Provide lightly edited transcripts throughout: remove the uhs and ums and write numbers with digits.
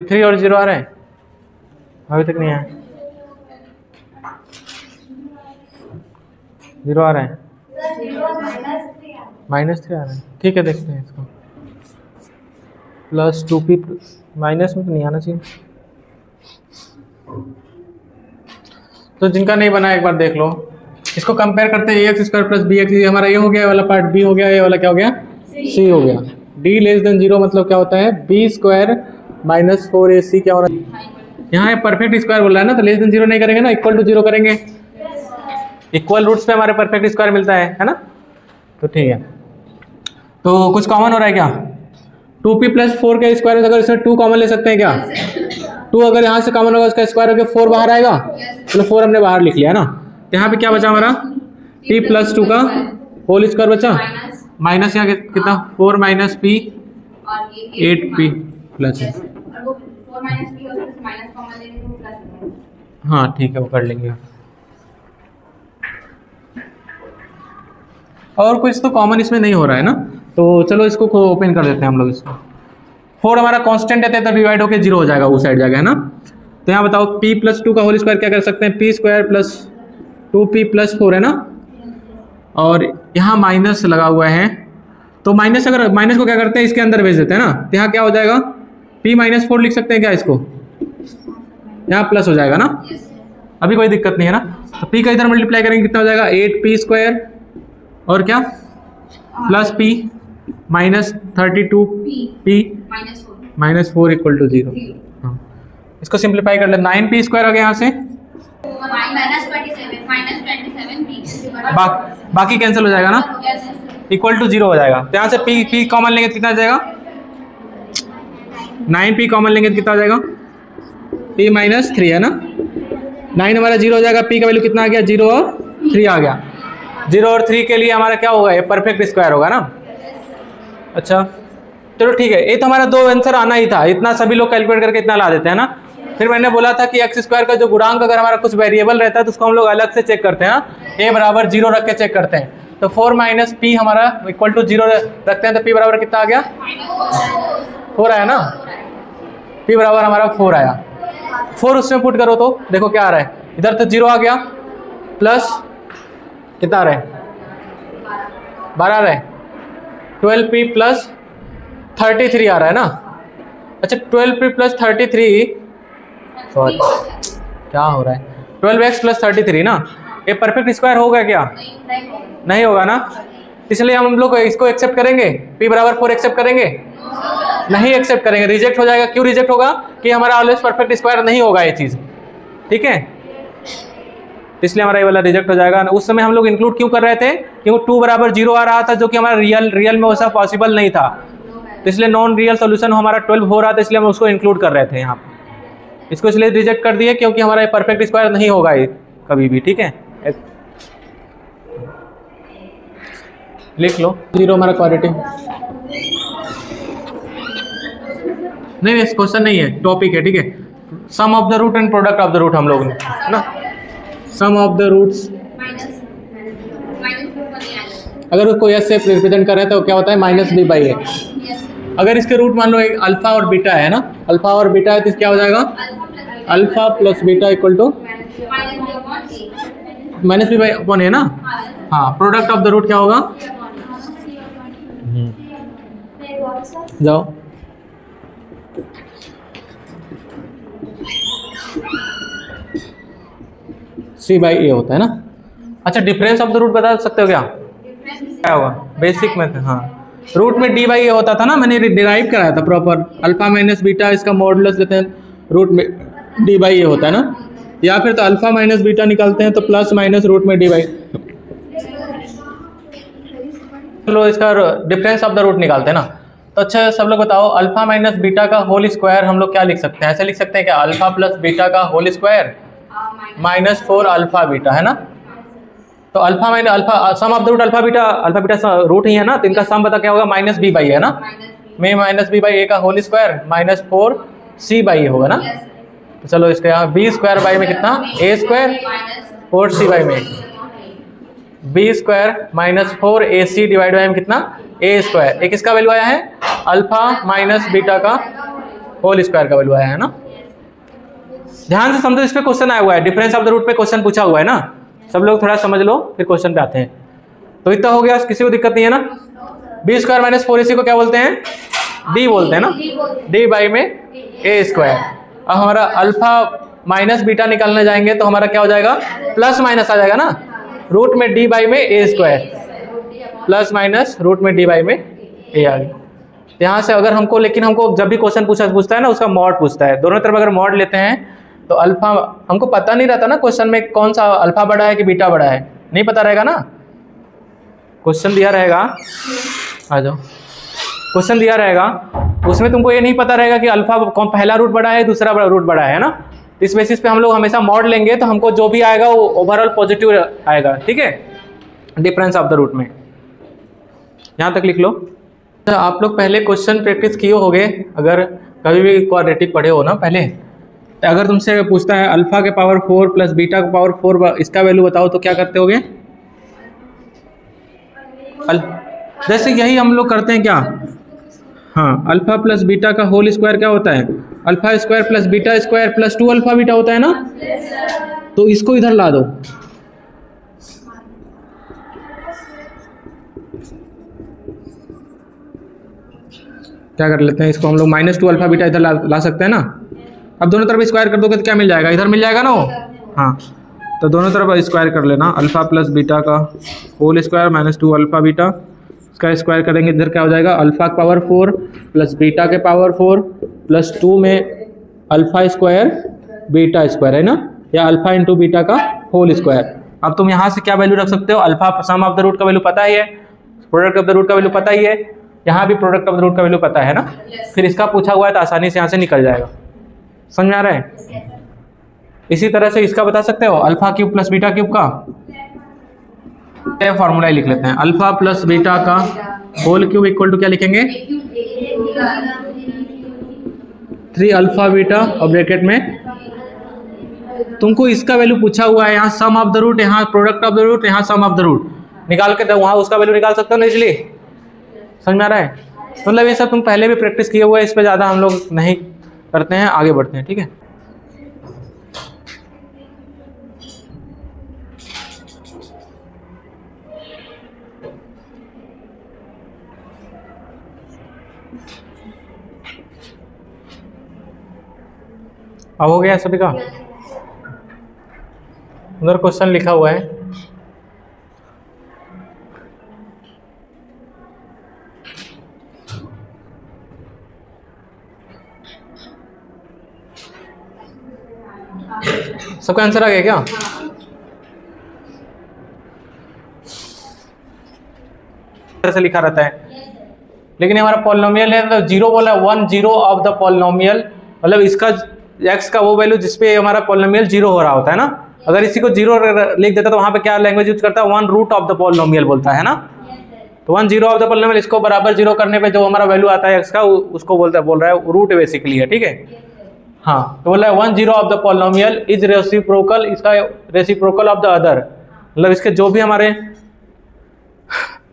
3 और 0 आ रहे हैं, अभी तक नहीं आया। 0 आ रहे हैं, -3 आ रहे हैं। ठीक है, देखते हैं इसको। प्लस 2p माइनस में तो नहीं आना चाहिए, तो जिनका नहीं बना एक बार देख लो। इसको कंपेयर करते हैं, ax² + bx, ये हमारा ये हो गया, ये वाला पार्ट b हो गया, ये वाला क्या हो गया, c हो गया। d < 0 मतलब क्या होता है, b² - 4ac क्या हो रहा है, यहाँ परफेक्ट स्क्वायर बोल रहा है ना, तो <0 नहीं करेंगे ना, इक्वल टू 0 करेंगे। इक्वल रूट्स पे हमारे परफेक्ट स्क्वायर मिलता है ना, तो ठीक है। तो कुछ कॉमन हो रहा है क्या, 2p + 4 का स्क्वायर, अगर इसमें 2 कॉमन ले सकते हैं क्या, 2 अगर यहाँ से कॉमन होगा उसका स्क्वायर होकर 4 बाहर आएगा, चलो 4 हमने बाहर लिख लिया ना। तो यहाँ पे क्या बचा हमारा, p + 2 का होल स्क्वायर बचा, माइनस यहाँ कितना 4 - p 8p प्लस है। हाँ ठीक है, वो कर लेंगे। और कुछ तो कॉमन इसमें नहीं हो रहा है ना, तो चलो इसको ओपन कर देते हैं हम लोग। इसको 4 हमारा कांस्टेंट है तो डिवाइड होकर 0 हो जाएगा, उस साइड जाएगा है ना। तो यहाँ बताओ p + 2 का होल स्क्वायर क्या कर सकते हैं, p² + 2p + 4 है ना, और यहाँ माइनस लगा हुआ है, तो माइनस, अगर माइनस को क्या करते हैं इसके अंदर भेज देते हैं ना, तो यहाँ क्या हो जाएगा, p - 4 लिख सकते हैं क्या, इसको यहाँ प्लस हो जाएगा ना, अभी कोई दिक्कत नहीं है ना। तो p का इधर मल्टीप्लाई करेंगे कितना हो जाएगा, 8p² और क्या प्लस p -32p -4 = 0। हाँ, इसको सिंप्लीफाई कर ले, 9p² आ गया यहाँ से, बाकी कैंसिल हो जाएगा ना, इक्वल टू 0 हो जाएगा। तो यहाँ से p कॉमन लेंगे कितना आ जाएगा, 9p कॉमन लेंगे कितना हो जाएगा, p - 3 है ना, 9 हमारा 0 हो जाएगा, p का वैल्यू कितना आ गया, 0 और 3 आ गया। 0 और 3 के लिए हमारा क्या होगा, ये परफेक्ट स्क्वायर होगा ना। अच्छा चलो ठीक है, ये तो हमारा 2 आंसर आना ही था, इतना सभी लोग कैलकुलेट करके इतना ला देते हैं ना। फिर मैंने बोला था कि x² का जो गुणांक अगर हमारा कुछ वेरिएबल रहता है तो उसको हम लोग अलग से चेक करते हैं ना, a = 0 रख के चेक करते हैं। तो 4 - p हमारा = 0 रखते हैं, तो p बराबर कितना आ गया, 4 आया ना, p बराबर हमारा 4 आया। 4 उसमें पुट करो तो देखो क्या आ रहा है, इधर तो 0 आ गया, प्लस कितना आ रहा है, 12 आ रहा है, 12p + 33 आ रहा है ना। अच्छा 12p + 33, सॉरी क्या हो रहा है, 12x + 33 ना, ये परफेक्ट स्क्वायर होगा क्या, नहीं होगा ना, इसलिए हम लोग इसको एक्सेप्ट करेंगे, p = 4 एक्सेप्ट करेंगे, नहीं एक्सेप्ट करेंगे, रिजेक्ट हो जाएगा। क्यों रिजेक्ट होगा, कि हमारा ऑलवेज परफेक्ट स्क्वायर नहीं होगा ये चीज़, ठीक है, इसलिए हमारा ये वाला रिजेक्ट हो जाएगा। उस समय हम लोग इंक्लूड क्यों कर रहे थे, क्योंकि 2 = 0 आ रहा था, जो कि हमारा रियल में वैसा पॉसिबल नहीं था, तो इसलिए नॉन रियल सोल्यूशन हमारा 12 हो रहा था, इसलिए हम उसको इंक्लूड कर रहे थे यहाँ पे। इसको इसलिए रिजेक्ट कर दिए क्योंकि हमारा ये परफेक्ट स्क्वायर नहीं होगा ये कभी भी, ठीक है, लिख लो। 0 हमारा क्वाड्रेटिक नहीं, इस क्वेश्चन नहीं है, टॉपिक है, ठीक है। Sum of the root and product of the root हम लोग ने ना, सम ऑफ द रूट्स, अगर उसको s से रिप्रेजेंट कर रहे हैं तो क्या होता है, -b/a। अगर इसके रूट मान लो एक अल्फा और बीटा है ना, अल्फा और बीटा है, तो क्या हो जाएगा, अल्फा + बीटा = -b/a ना। हाँ, प्रोडक्ट ऑफ द रूट क्या होगा, जाओ c/a होता है ना। अच्छा डिफरेंस ऑफ द रूट बता सकते हो क्या, क्या होगा, बेसिक में था, हाँ, रूट में d/a होता था ना, मैंने डिराइव कराया था प्रॉपर, अल्फा - बीटा इसका मॉडुलस लेते हैं, रूट में d/a होता है ना, या फिर तो अल्फा - बीटा निकालते हैं तो प्लस माइनस रूट में d/a। चलो इसका डिफरेंस ऑफ द रूट निकालते हैं ना। तो अच्छा सब लोग बताओ, अल्फा - बीटा का होल स्क्वायर हम लोग क्या लिख सकते हैं, ऐसे लिख सकते हैं क्या, अल्फा + बीटा का होल स्क्वायर -4 अल्फा बीटा है ना। तो alpha sum of the root alpha beta root ही है ना, तो इनका सम बता क्या होगा, -b/a है ना, में -b/a का होल स्क्वायर -4c/a होगा ना। तो चलो इसका यहाँ b² में कितना, a² 4c/ में b² - 4ac डिवाइड बाई में कितना, a²। एक इसका वैल्यू आया है अल्फा - बीटा का होल स्क्वायर का वैल्यू आया है ना। ध्यान से समझो, इस पे क्वेश्चन आया हुआ है, डिफरेंस ऑफ द रूट पे क्वेश्चन पूछा हुआ है ना, सब लोग थोड़ा समझ लो फिर क्वेश्चन पे आते हैं। तो इतना हो गया, किसी को दिक्कत नहीं है ना। बी स्क्वायर माइनस 4ac को क्या बोलते हैं, डी बोलते हैं ना, डी बाई में ए स्क्वायर। अब हमारा अल्फा माइनस बीटा निकालने जाएंगे तो हमारा क्या हो जाएगा, प्लस माइनस आ जाएगा ना, रूट में डी बाई में ए स्क्वायर, प्लस माइनस रूट में डी बाई में ए आ गया। यहाँ से अगर हमको, लेकिन हमको जब भी क्वेश्चन पूछता है ना उसका मॉड पूछता है, दोनों तरफ अगर मॉड लेते हैं तो अल्फा, हमको पता नहीं रहता ना क्वेश्चन में कौन सा अल्फा बड़ा है कि बीटा बड़ा है, नहीं पता रहेगा ना। क्वेश्चन दिया रहेगा, आ जाओ, क्वेश्चन दिया रहेगा उसमें तुमको ये नहीं पता रहेगा कि अल्फा कौन पहला रूट बड़ा है दूसरा रूट बड़ा है ना। इस बेसिस पे हम लोग हमेशा मॉड लेंगे तो हमको जो भी आएगा वो ओवरऑल पॉजिटिव आएगा, ठीक है, डिफरेंस ऑफ द रूट में। यहाँ तक लिख लो। तो आप लोग पहले क्वेश्चन प्रैक्टिस किए होगे, अगर कभी भी क्वाड्रेटिक पढ़े हो ना पहले, तो अगर तुमसे पूछता है अल्फा के पावर 4 प्लस बीटा के पावर 4 इसका वैल्यू बताओ तो क्या करते होगे, जैसे यही हम लोग करते हैं क्या, हाँ, अल्फा प्लस बीटा का होल स्क्वायर क्या होता है, alpha square plus beta square plus 2 alpha beta होता है ना। तो इसको इधर ला दो, क्या कर लेते हैं इसको हम लोग, -2 अल्फा बीटा इधर ला सकते हैं ना। अब दोनों तरफ स्क्वायर कर दोगे तो क्या मिल जाएगा, इधर मिल जाएगा ना वो, हाँ, तो दोनों तरफ स्क्वायर कर लेना, अल्फा प्लस बीटा का होल स्क्वायर -2 अल्फा बीटा, इसका स्क्वायर करेंगे इधर क्या हो जाएगा, अल्फा का पावर 4 प्लस बीटा के पावर 4 प्लस 2 में अल्फा स्क्वायर बीटा स्क्वायर है ना, या अल्फा इंटू बीटा का होल स्क्वायर। अब तुम यहाँ से क्या वैल्यू रख सकते हो, alpha sum of the root का वैल्यू पता ही है, प्रोडक्ट ऑफ द रूट का वैल्यू पता ही है, यहाँ भी प्रोडक्ट ऑफ द रूट का वैल्यू पता है ना। फिर इसका पूछा हुआ है तो आसानी से यहाँ से निकल जाएगा, समझ में आ रहा है। इसी तरह से इसका बता सकते हो, alpha cube plus beta cube का फॉर्मूला लिख लेते हैं, अल्फा प्लस बीटा का होल क्यूब इक्वल टू क्या लिखेंगे, 3 अल्फा बीटा और ब्रैकेट में, तुमको इसका वैल्यू पूछा हुआ है, यहाँ सम ऑफ द रूट, यहाँ प्रोडक्ट ऑफ द रूट, यहाँ सम ऑफ द रूट निकाल के वहाँ उसका वैल्यू निकाल सकते हो ना, इसलिए समझ में आ रहा है। मतलब ये सब तुम पहले भी प्रैक्टिस किए हुए हैं, इस पर ज़्यादा हम लोग नहीं करते हैं, आगे बढ़ते हैं, ठीक है। अब हो गया सभी का, उधर क्वेश्चन लिखा हुआ है, सबका आंसर आ गया क्या, से लिखा रहता है, लेकिन हमारा पॉलिनोमियल है तो 0 बोला, 1 0 ऑफ द पॉलिनोमियल, मतलब इसका x का वो वैल्यू जिसपे हमारा पॉलिनोमियल 0 हो रहा होता है ना। अगर इसी को 0 लिख देता तो वहां पे क्या लैंग्वेज यूज करता है, 1 रूट ऑफ द पॉलिनोमियल बोलता है ना। तो 1 0 ऑफ द पॉलिनोमियल, इसको बराबर 0 करने पे जो हमारा वैल्यू आता है x का, उसको बोल रहा है रूट बेसिकली है, ठीक है। हाँ, तो बोल रहा है 1 0 of the polynomial is reciprocal, इसका रेसिप्रोकल ऑफ द अदर, मतलब इसके जो भी हमारे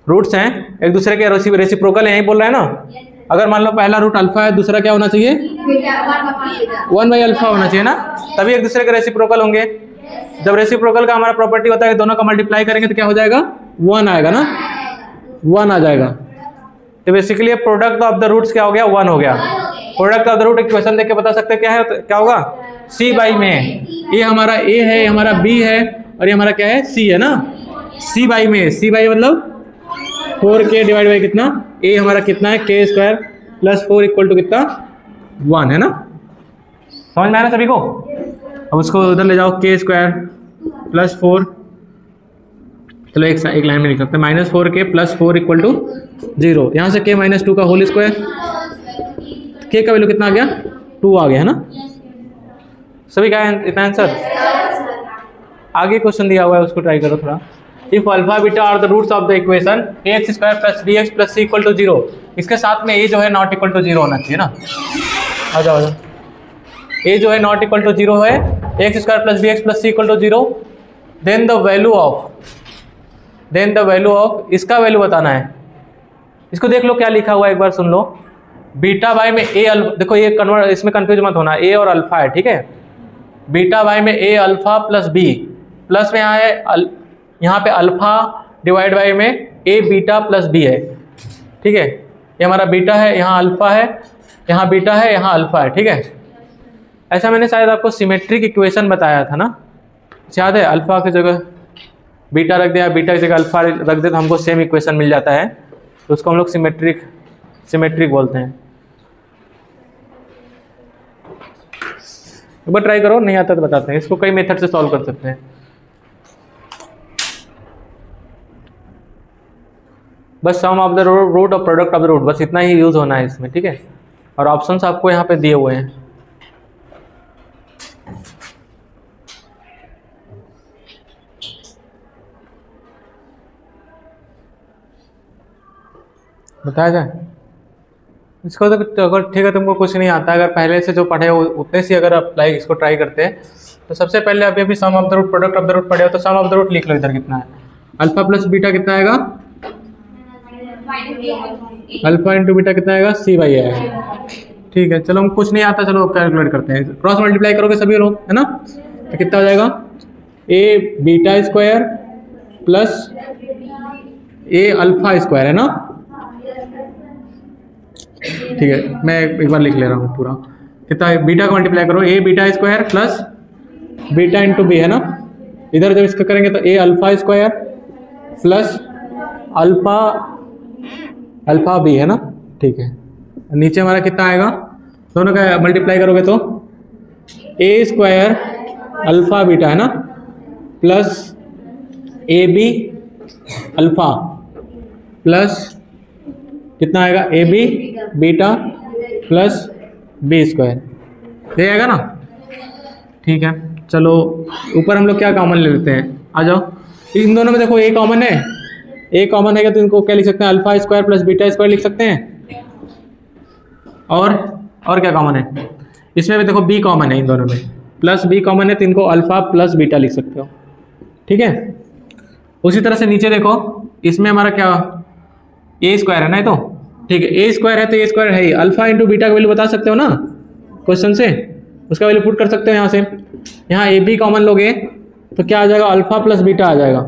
रूट्स हैं एक दूसरे के रेसिप्रोकल है, यही बोल रहा है ना। अगर मान लो पहला रूट अल्फा है, दूसरा क्या होना चाहिए, 1 बाई अल्फा होना चाहिए ना, तभी एक दूसरे के रेसिप्रोकल होंगे। जब रेसिप्रोकल का हमारा प्रॉपर्टी होता है दोनों का मल्टीप्लाई करेंगे तो क्या हो जाएगा, 1 आएगा ना, 1 आ जाएगा। तो basically product of the roots क्या हो गया, 1 हो गया। Product of the root equation देख के बता सकते हैं क्या है, क्या होगा, c बाई में, ये हमारा a है, ये हमारा b है, और ये हमारा क्या है, c है ना। c बाई में, c बाई मतलब 4k डिवाइड बाई कितना, a हमारा कितना है, k square plus 4 equal to कितना, 1 है ना। समझ में आया ना सभी को। अब उसको उधर ले जाओ, k स्क्वायर प्लस 4, चलो एक लाइन में लिख सकते हैं, -4k प्लस 4 इक्वल टू 0। यहाँ से k -2 का होल स्क्वायर, k का वैल्यू कितना आ गया, 2 आ गया है ना। सभी का इतना आंसर। आगे क्वेश्चन दिया हुआ है उसको ट्राई करो थोड़ा। If alpha beta are the roots of the equation ax square plus bx plus c equal to 0, इसके साथ में a जो है नॉट इक्वल टू 0 होना चाहिए ना। आ जाओ, a जो है नॉट इक्वल टू 0 है, ax square plus bx plus c equal to 0, then the value of, इसका वैल्यू बताना है। इसको देख लो क्या लिखा हुआ है, एक बार सुन लो। बीटा वाई में ए अल्फा, देखो ये कन्वर्ट, इसमें कंफ्यूज मत होना, ए और अल्फा है, ठीक है। बीटा वाई में ए अल्फा प्लस बी, प्लस में यहाँ है यहाँ पे अल्फा डिवाइड बाई में ए बीटा प्लस बी है, ठीक है। ये हमारा बीटा है, यहाँ अल्फा है, यहाँ बीटा है, यहाँ अल्फा है, ठीक है। ऐसा मैंने शायद आपको सिमेट्रिक इक्वेशन बताया था ना, याद है? अल्फा की जगह बीटा रख दिया, बीटा की जगह अल्फा रख दे तो हमको सेम इक्वेशन मिल जाता है, तो उसको हम लोग सिमेट्रिक बोलते हैं। एक बार ट्राई करो, नहीं आता तो बताते हैं। इसको कई मेथड से सॉल्व कर सकते हैं। बस सम ऑफ द रूट और प्रोडक्ट ऑफ द रूट, बस इतना ही यूज होना है इसमें, ठीक है। और ऑप्शंस आपको यहाँ पे दिए हुए हैं। बताया जाए इसको तो अगर ठीक है तुमको कुछ नहीं आता, अगर पहले से जो पढ़े हो उतने से अगर अप्लाई इसको ट्राई करते हैं तो सबसे पहले अभी sum of the root product of the root पढ़े हो तो सम ऑफ द रूट लिख लो। इधर कितना है? अल्फा प्लस बीटा कितना आएगा? अल्फा इंटू बीटा कितना आएगा? सी बाई आएगा, ठीक है। चलो हम कुछ नहीं आता, चलो कैलकुलेट करते हैं। क्रॉस मल्टीप्लाई करोगे सभी लोग, है ना? तो कितना हो जाएगा? ए बीटा स्क्वायर प्लस ए अल्फा स्क्वायर, है ना? ठीक है, मैं एक बार लिख ले रहा हूँ पूरा। कितना है? बीटा को मल्टीप्लाई करो, a beta square plus beta into b, है ना? इधर जब इसका करेंगे तो a alpha square plus alpha b, है ना? ठीक है। नीचे हमारा कितना आएगा? दोनों का मल्टीप्लाई करोगे तो ए स्क्वायर अल्फा बीटा, है ना, plus A B alpha plus कितना आएगा? A B beta plus B square, ये आएगा ना? ठीक है। चलो ऊपर हम लोग क्या कॉमन ले लेते हैं, आ जाओ। इन दोनों में देखो ए कॉमन है, ए कॉमन है तो इनको क्या लिख सकते हैं? Alpha square plus beta square लिख सकते हैं। और क्या कॉमन है? इसमें भी देखो बी कॉमन है, इन दोनों में प्लस बी कॉमन है तो इनको अल्फा प्लस बीटा लिख सकते हो, ठीक है। उसी तरह से नीचे देखो, इसमें हमारा क्या ए स्क्वायर है ना, ये तो ठीक है। ए स्क्वायर है तो ए स्क्वायर है ही, अल्फा इंटू बीटा का वैल्यू बता सकते हो ना क्वेश्चन से, उसका वैल्यू पुट कर सकते हो यहाँ से। यहाँ ए बी कॉमन लोगे तो क्या आ जाएगा? अल्फा प्लस बीटा आ जाएगा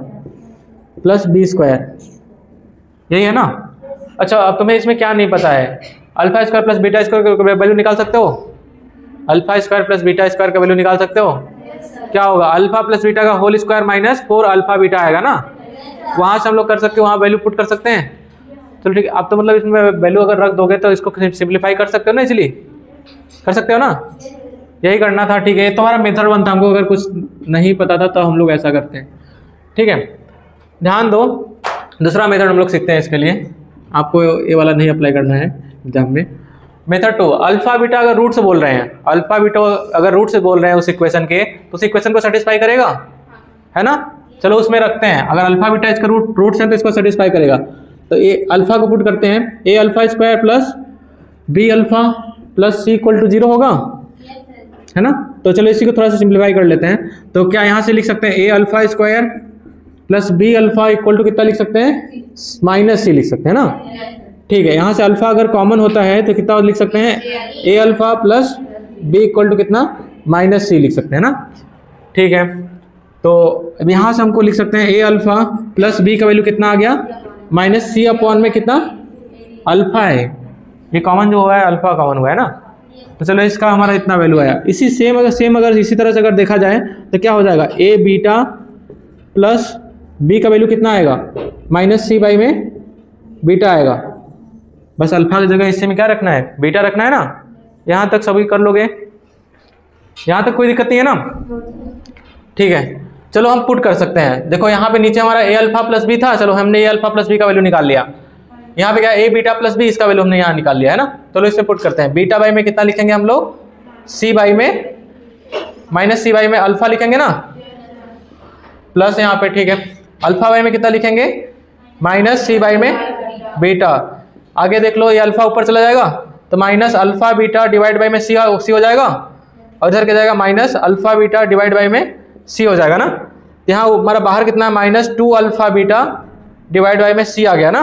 प्लस बी स्क्वायर, यही है ना? अच्छा, अब तुम्हें इसमें क्या नहीं पता है? Alpha square plus beta square का वैल्यू निकाल सकते हो? Alpha square plus beta square का वैल्यू निकाल सकते हो? क्या होगा? अल्फा प्लस बीटा का whole square minus 4 alpha beta आएगा ना, वहाँ से हम लोग कर सकते हो, वहाँ वैल्यू पुट कर सकते हैं। चलो ठीक है, अब तो मतलब इसमें वैल्यू अगर रख दोगे तो इसको सिंप्लीफाई कर सकते हो ना, इसलिए कर सकते हो ना, यही करना था, ठीक है। ये तुम्हारा मेथड वन था, हमको अगर कुछ नहीं पता था तो हम लोग ऐसा करते हैं, ठीक है। ध्यान दो, दूसरा मेथड हम लोग सीखते हैं। इसके लिए आपको ये वाला नहीं अप्लाई करना है एग्जाम में। मेथड 2, अल्फा बीटा अगर रूट से बोल रहे हैं, अल्फा बीटा अगर रूट से बोल रहे हैं उस इक्वेशन के, तो उस इक्वेशन को सेटिस्फाई करेगा, है ना? चलो उसमें रखते हैं, अगर अल्फा बीटा इसका रूट से तो इसको सेटिस्फाई करेगा। तो ए अल्फा को पुट करते हैं, a alpha square plus b alpha plus c equal to 0 होगा, है ना? तो चलो इसी को थोड़ा सा सिंप्लीफाई कर लेते हैं। तो क्या यहाँ से लिख सकते हैं? A alpha square plus b alpha equal to कितना लिख सकते हैं? माइनस सी लिख सकते हैं ना, ठीक है। यहाँ से अल्फा अगर कॉमन होता है तो कितना लिख सकते हैं? A alpha plus b equal to कितना? माइनस सी लिख सकते हैं ना, ठीक है। तो अब यहाँ से हमको लिख सकते हैं ए अल्फा प्लस बी का वैल्यू कितना आ गया? माइनस सी अपॉन में कितना? अल्फा है, ये कॉमन जो हुआ है अल्फा कॉमन हुआ है ना, तो चलो इसका हमारा इतना वैल्यू आया। इसी सेम अगर इसी तरह से अगर देखा जाए तो क्या हो जाएगा? ए बीटा प्लस बी का वैल्यू कितना आएगा? माइनस सी बाई में बीटा आएगा। बस अल्फा की जगह इससे में क्या रखना है? बीटा रखना है ना। यहाँ तक सभी कर लोगे, यहाँ तक कोई दिक्कत नहीं है ना, ठीक है। चलो हम पुट कर सकते हैं। देखो यहाँ पे नीचे हमारा ए अल्फा प्लस बी था, चलो हमने ए अल्फा प्लस बी का वैल्यू निकाल लिया। यहाँ पे क्या ए बीटा प्लस बी, इसका वैल्यू हमने यहाँ निकाल लिया, है ना। चलो इसमें पुट करते हैं। बीटा बाई में कितना लिखेंगे हम लोग? सी बाई में माइनस सी बाई में अल्फा लिखेंगे ना, प्लस यहाँ पे, ठीक है। अल्फा बाई में कितना लिखेंगे? माइनस सी बाई में बीटा। आगे देख लो, ये अल्फा ऊपर चला जाएगा तो minus alpha beta divide by में सी हो जाएगा, और इधर क्या जाएगा? Minus alpha beta divide by में सी हो जाएगा ना। यहाँ हमारा बाहर कितना? Minus 2 alpha beta divide by में सी आ गया ना।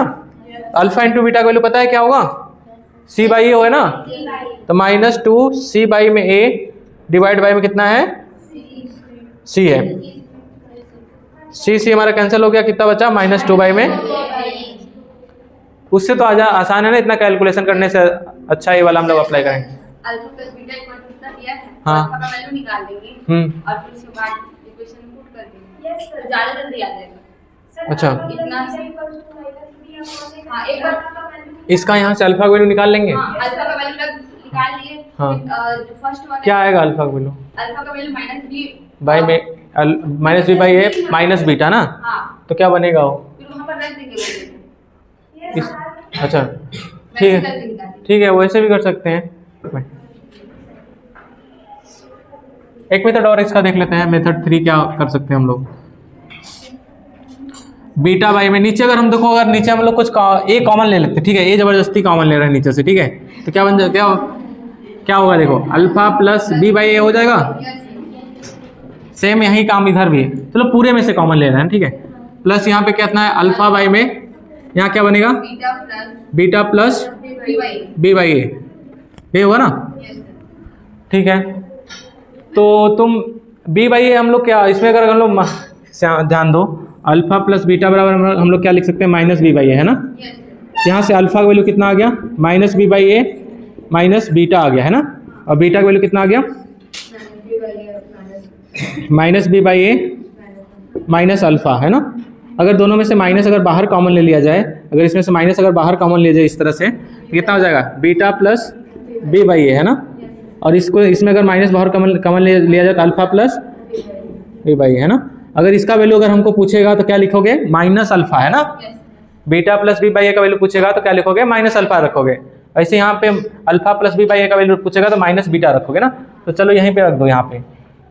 अल्फा इंटू बीटा का वैल्यू पता है क्या होगा? सी बाई ए हो है ना, तो -2c में a डिवाइड बाई में कितना है c है। सी हमारा कैंसिल हो गया, कितना बचा -2 में। उससे तो आसान है ना, इतना कैलकुलेशन करने से अच्छा ये वाला हम लोग अप्लाई करेंगे। Alpha plus beta equal to कितना दिया है, हाँ। अल्फा का वैल्यू निकाल लेंगे और फिर उसके बाद इक्वेशन में पुट कर देंगे। यस सर, ज्यादा जल्दी आ जाएगा। अच्छा, इतना हां, एक बार इसका यहाँ से अल्फा का वैल्यू निकाल लेंगे। हां, अल्फा का वैल्यू निकाल लिए। हाँ। जो फर्स्ट वाला क्या आएगा अल्फा का वैल्यू? अल्फा का वैल्यू -b बाई में -b by a minus beta ना। हां, तो क्या बनेगा वो? फिर वहां पर रख देंगे। इस, अच्छा ठीक है, वैसे भी कर सकते हैं। एक मेथड और इसका देख लेते हैं, मेथड 3 क्या कर सकते हैं हम लोग। बीटा बाई में नीचे अगर हम देखो, अगर नीचे हम लोग कुछ ए कॉमन ले लेते हैं, ठीक है, ए जबरदस्ती कॉमन ले रहे हैं नीचे से, ठीक है, तो क्या बन जाएगा, क्या होगा देखो, अल्फा प्लस बी बाई ए हो जाएगा। सेम यही काम इधर भी है, चलो पूरे में से कॉमन ले रहे हैं, ठीक है, प्लस यहाँ पे कितना है अल्फा बाई में, यहाँ क्या बनेगा बीटा प्लस बी बाई ए, ये होगा ना, ठीक है। तो तुम बी बाई ए हम लोग क्या, इसमें अगर हम लोग ध्यान दो, अल्फा प्लस बीटा बराबर हम लोग क्या लिख सकते हैं, -b बाई ए, है ना। यहाँ से अल्फा का वैल्यू कितना आ गया, -b by a minus beta आ गया, है ना, और बीटा का वैल्यू कितना आ गया, -b by a minus alpha, है ना। अगर दोनों में से माइनस अगर बाहर कॉमन ले लिया जाए, अगर इसमें से माइनस अगर बाहर कॉमन लिया जाए इस तरह से, तो कितना हो जाएगा, बीटा प्लस b बाई ए, है ना, और इसको इसमें अगर माइनस बाहर कॉमन लिया जाए तो अल्फा प्लस b बाई ए, है ना। अगर इसका वैल्यू अगर हमको पूछेगा तो क्या लिखोगे, माइनस अल्फा, है ना, beta plus b by a का वैल्यू पूछेगा तो क्या लिखोगे, माइनस अल्फा रखोगे। ऐसे यहाँ पे alpha plus b by a का वैल्यू पूछेगा तो माइनस बीटा रखोगे ना। तो चलो यहीं पे रख दो, यहाँ पे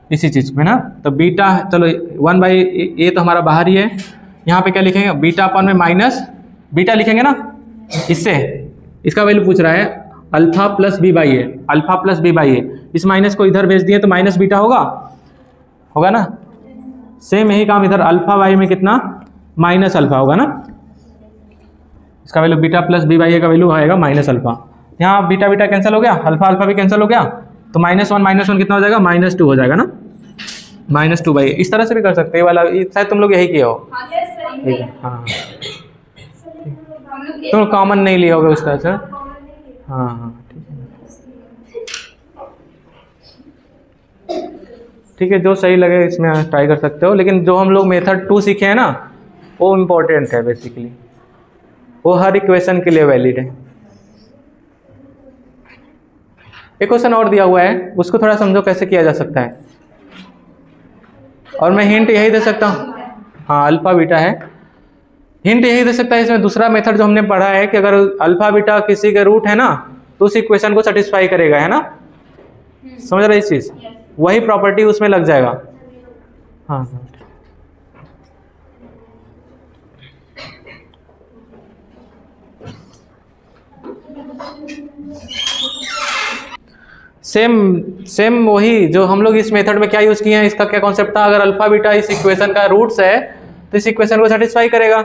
इसी चीज़ पे ना, तो बीटा, चलो 1 बाई ए तो हमारा बाहर ही है, यहाँ पे क्या लिखेंगे, बीटा अपन में माइनस बीटा लिखेंगे ना, इससे इसका वैल्यू पूछ रहा है alpha plus b by a, alpha plus b by a, इस माइनस को इधर भेज दिए तो माइनस बीटा होगा ना। सेम यही काम इधर अल्फा बाई में कितना, माइनस अल्फा होगा ना, इसका value beta plus b by a का वैल्यू आएगा माइनस अल्फा। यहाँ बीटा बीटा कैंसिल हो गया, अल्फा अल्फा भी कैंसिल हो गया, तो -1 कितना हो जाएगा, -2 हो जाएगा ना, -2 बाई ए। इस तरह से भी कर सकते हैं, वाला शायद तुम लोग यही किए हो, ठीक है, हाँ, तुम कॉमन नहीं लिए होगे उस तरह से, हाँ, ठीक है, जो सही लगे इसमें ट्राई कर सकते हो। लेकिन जो हम लोग मेथड 2 सीखे हैं ना, वो इम्पोर्टेंट है बेसिकली, वो हर इक्वेशन के लिए वैलिड है। एक क्वेश्चन और दिया हुआ है, उसको थोड़ा समझो कैसे किया जा सकता है, और मैं हिंट यही दे सकता हूँ, हाँ, अल्फा बीटा है, हिंट यही दे सकता है इसमें। दूसरा मेथड जो हमने पढ़ा है कि अगर अल्फा बीटा किसी का रूट है ना, तो उस इक्वेशन को सेटिस्फाई करेगा, है ना, समझ रहे इस चीज़, वही प्रॉपर्टी उसमें लग जाएगा, हाँ। सेम वही जो हम लोग इस मेथड में क्या यूज किए हैं, इसका क्या कॉन्सेप्ट था, अगर अल्फा बीटा इस इक्वेशन का रूट्स है तो इस इक्वेशन को सेटिस्फाई करेगा।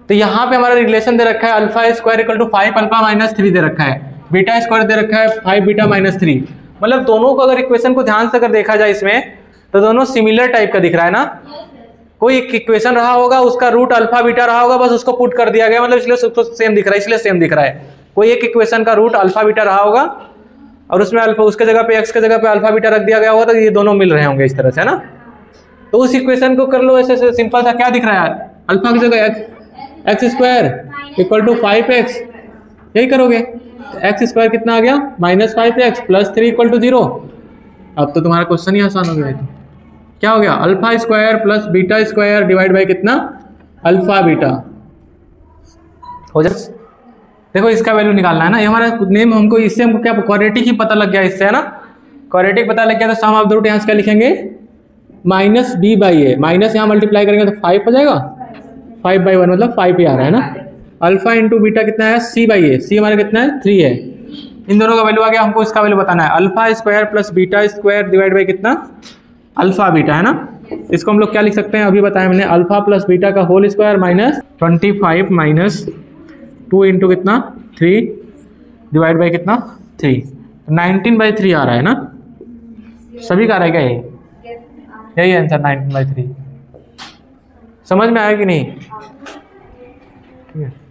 तो यहाँ पे हमारा रिलेशन दे रखा है alpha square equal to 5 alpha minus 3 दे रखा है, बीटा स्क्वायर दे रखा है 5 बीटा माइनस 3, मतलब दोनों को अगर इक्वेशन को ध्यान से अगर देखा जाए इसमें, तो दोनों सिमिलर टाइप का दिख रहा है ना। कोई एक इक्वेशन रहा होगा, उसका रूट अल्फा बीटा रहा होगा, बस उसको पुट कर दिया गया, मतलब इसलिए उसको सेम दिख रहा है, इसलिए सेम दिख रहा है। कोई एक इक्वेशन का रूट अल्फा बीटा रहा होगा और उसमें अल्फा, उसके जगह पे एक्स के जगह पे अल्फा बीटा रख दिया गया होगा, तो ये दोनों मिल रहे होंगे इस तरह से, है ना। तो उस इक्वेशन को कर लो ऐसे सिंपल सा, क्या दिख रहा है, अल्फा की जगह x square equal to 5x, यही करोगे, एक्स स्क्वायर कितना आ गया, -5x प्लस 3 इक्वल टू 0। अब तो तुम्हारा क्वेश्चन ही आसान हो गया है। तो क्या हो गया, alpha square plus beta square divide by कितना, अल्फा बीटा हो जाए। देखो इसका वैल्यू निकालना है ना, ये हमारा नेम, हमको इससे हमको क्या क्वाड्रेटिक ही पता लग गया इससे, है ना, क्वाड्रेटिक पता लग गया। तो सम ऑफ द रूट यहाँ से क्या लिखेंगे, -b बाई ए, माइनस यहाँ मल्टीप्लाई करेंगे तो 5 हो जाएगा, 5/1 मतलब 5 ही आ रहा है ना। अल्फा इंटू बीटा कितना है, c बाई ए, c हमारा कितना है 3 है, इन दोनों का वैल्यू आ गया, हमको इसका वैल्यू बताना है, alpha square plus beta square divide by कितना, अल्फा बीटा, है ना। इसको हम लोग क्या लिख सकते हैं, अभी बताया मैंने, अल्फा प्लस बीटा का whole square minus 25 minus 2 into कितना 3 डिवाइड बाई कितना 3, 19/3 आ रहा है ना, सभी का आ रहा है क्या ये? यही आंसर 19/3। समझ में आया कि नहीं? ठीक है।